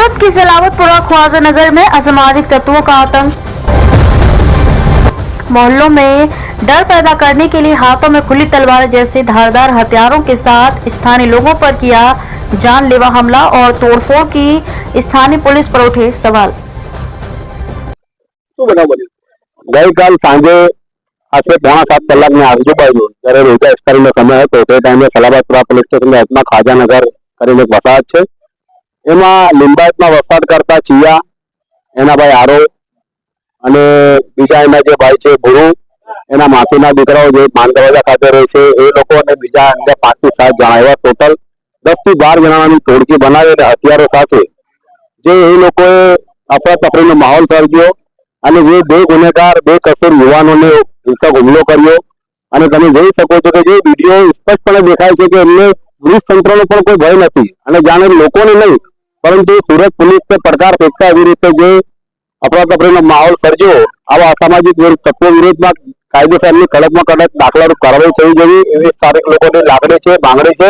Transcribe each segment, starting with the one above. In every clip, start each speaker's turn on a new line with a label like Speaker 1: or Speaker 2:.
Speaker 1: सूरत की सलावतपुरा ख्वाजा नगर में असामाजिक तत्वों का आतंक। मोहल्लों में डर पैदा करने के लिए हाथों में खुली तलवार जैसे धारदार हथियारों के साथ स्थानीय लोगों पर किया जानलेवा हमला और तोड़फोड़ की स्थानीय पुलिस पर उठे सवाल।
Speaker 2: ગઈકાલ સાંજે આશરે 6:45 કલાકની આજુબાજુ જ્યારે રોજા ઇફતારીનો સમય હતો તે ટાઈમે સલાબતપુરા પોલીસ સ્ટેશનની હદમાં ખ્વાજાનગર કરીને એક વસાહત છે, એમાં લિંબાયતમાં વસવાટ કરતા ચિયા, એના ભાઈ આરો અને બીજા એના જે ભાઈ છે ભુરુ, એના માસીના દીકરાઓ જે માનદરવાજા ખાતે રહે છે એ લોકો અને બીજા અન્ય 5 થી 7 જણા એવા ટોટલ 10 થી 12 જણાની ટોળકી બનાવી અને હથિયારો સાથે જે એ લોકોએ અફરાતફરીનો માહોલ સર્જ્યો અને જે બે ગુનેગાર બેકસૂર યુવાનોને હિંસક હુમલો કર્યો અને તમે જોઈ શકો છો કે જે વિડીયો સ્પષ્ટપણે દેખાય છે કે એમને પોલીસ તંત્રનો પણ કોઈ ભય નથી અને જાણે લોકોને નહીં પરંતુ સુરત પોલીસને પડકાર ફેંકતા એવી રીતે જે અફરાતફરીનો માહોલ સર્જ્યો, આવા અસામાજિક તત્વો વિરોધમાં કાયદેસરની કડકમાં કડક દાખલારૂપ કાર્યવાહી થવી જોઈએ એવી સ્થાનિક લોકોની લાગણી છે, માંગણી છે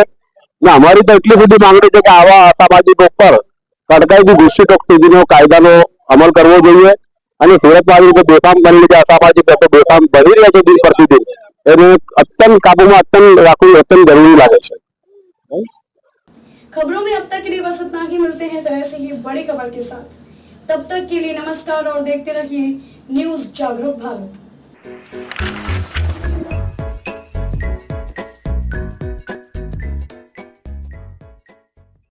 Speaker 2: અને અમારી તો એટલી બધી માંગણી છે કે આવા અસામાજિકો પર કડકાઈથી દુષ્ટિટોક સુધીનો કાયદાનો અમલ કરવો જોઈએ અને સુરતમાં આવી રીતે બેફામ બની છે, અસામાજિક તત્વો બેફામ બની રહ્યા છે દિન પ્રતિદિન, એને અત્યંત કાબુમાં અત્યંત રાખવું અત્યંત જરૂરી લાગે છે।
Speaker 3: खबरों में अब तक के लिए बस इतना ही। मिलते हैं फिर ऐसे ही बड़ी खबर के साथ। तब तक के लिए नमस्कार और देखते रहिए न्यूज़ जागरूक भारत।